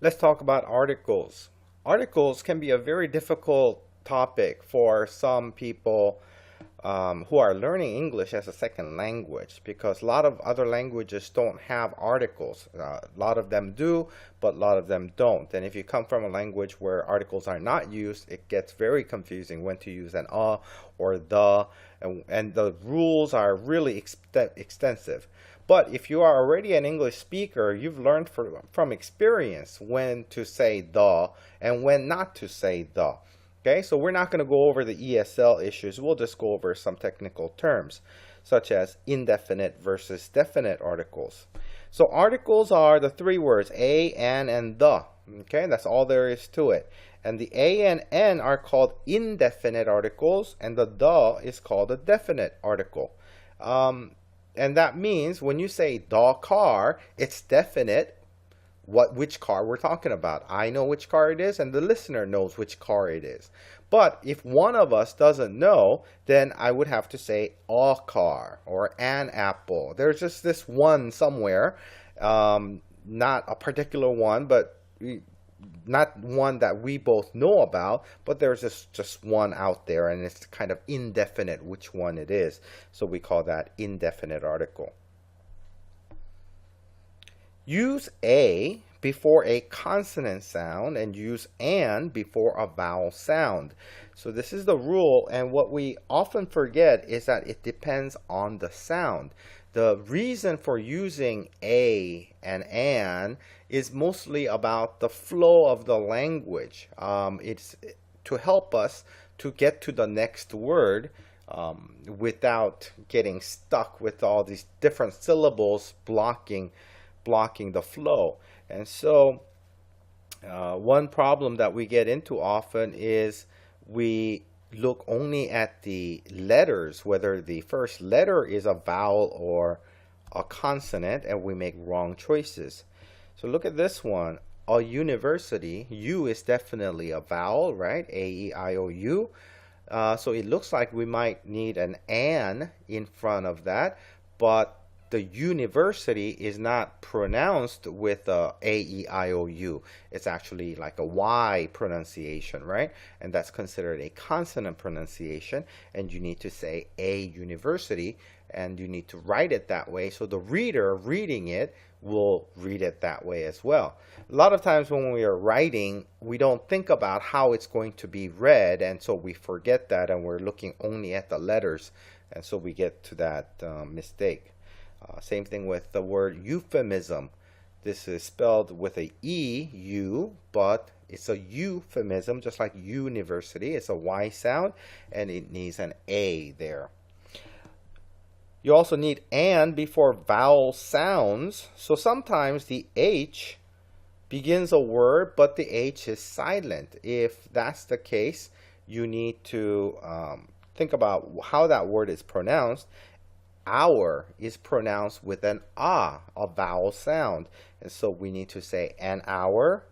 Let's talk about articles. Articles can be a very difficult topic for some people who are learning English as a second language because a lot of other languages don't have articles. A lot of them do, but a lot of them don't. And if you come from a language where articles are not used, it gets very confusing when to use an or the, and the rules are really extensive. But if you are already an English speaker, you've learned from experience when to say the and when not to say the. Okay, so we're not going to go over the ESL issues. We'll just go over some technical terms, such as indefinite versus definite articles. So articles are the three words a, an, and the. Okay, that's all there is to it. And the a and n are called indefinite articles, and the is called a definite article. And that means when you say the car, it's definite which car we're talking about. I know which car it is, and the listener knows which car it is. But if one of us doesn't know, then I would have to say a car or an apple. There's just this one somewhere, not a particular one, but not one that we both know about, but there's just one out there, and it's kind of indefinite which one it is. So we call that indefinite article. Use a before a consonant sound and use an before a vowel sound. So this is the rule, and what we often forget is that it depends on the sound. The reason for using a and an is mostly about the flow of the language. It's to help us to get to the next word without getting stuck with all these different syllables blocking the flow. And so one problem that we get into often is we look only at the letters, whether the first letter is a vowel or a consonant, and we make wrong choices. So look at this one. A university, U is definitely a vowel, right? A-E-I-O-U. So it looks like we might need an in front of that, but the university is not pronounced with A-E-I-O-U. It's actually like a Y pronunciation, right? And that's considered a consonant pronunciation, and you need to say a university, and you need to write it that way, so the reader reading it will read it that way as well. A lot of times when we are writing, we don't think about how it's going to be read, and so we forget that, and we're looking only at the letters, and so we get to that mistake. Same thing with the word euphemism. This is spelled with a E, U, but it's a euphemism, just like university. It's a Y sound, and it needs an A there. You also need an before vowel sounds. So sometimes the H begins a word, but the H is silent. If that's the case, you need to think about how that word is pronounced. Hour is pronounced with an a vowel sound. And so we need to say an hour,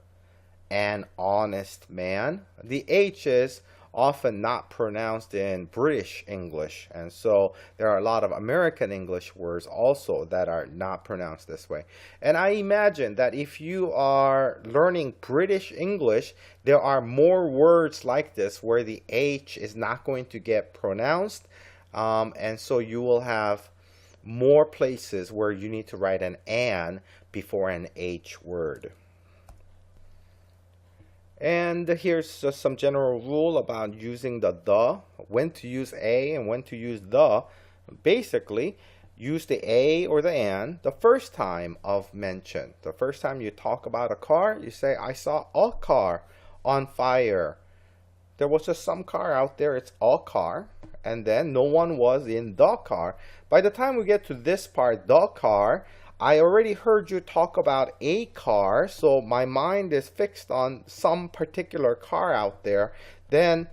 an honest man. The H is often not pronounced in British English. And so there are a lot of American English words also that are not pronounced this way. And I imagine that if you are learning British English, there are more words like this where the H is not going to get pronounced. And so you will have more places where you need to write an before an H word. And here's just some general rule about using the, when to use a and when to use the. Basically, use the a or the an the first time of mention. The first time you talk about a car, you say, I saw a car on fire. There was just some car out there, it's a car, and then no one was in the car. By the time we get to this part, the car, I already heard you talk about a car, so my mind is fixed on some particular car out there. Then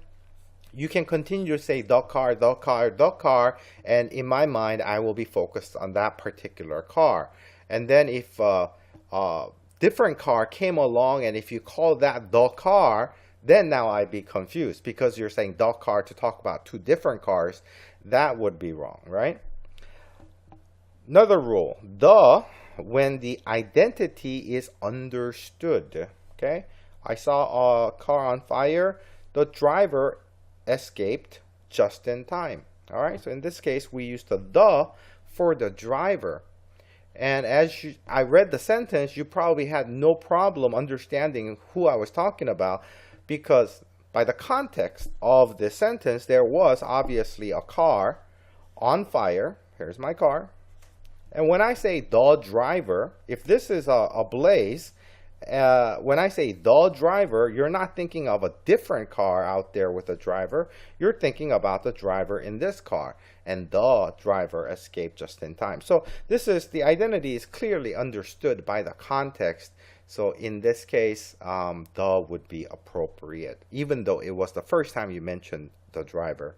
you can continue to say the car, the car, the car, and in my mind, I will be focused on that particular car. And then if a different car came along, and if you call that the car, then now I'd be confused because you're saying the car to talk about two different cars. That would be wrong, right? Another rule, when the identity is understood. Okay, I saw a car on fire. The driver escaped just in time. All right, so in this case, we use the for the driver. And I read the sentence, you probably had no problem understanding who I was talking about, because by the context of this sentence, there was obviously a car on fire. Here's my car. And when I say the driver, if this is a blaze, when I say the driver, you're not thinking of a different car out there with a driver. You're thinking about the driver in this car. And the driver escaped just in time. So the identity is clearly understood by the context. So in this case, the would be appropriate, even though it was the first time you mentioned the driver.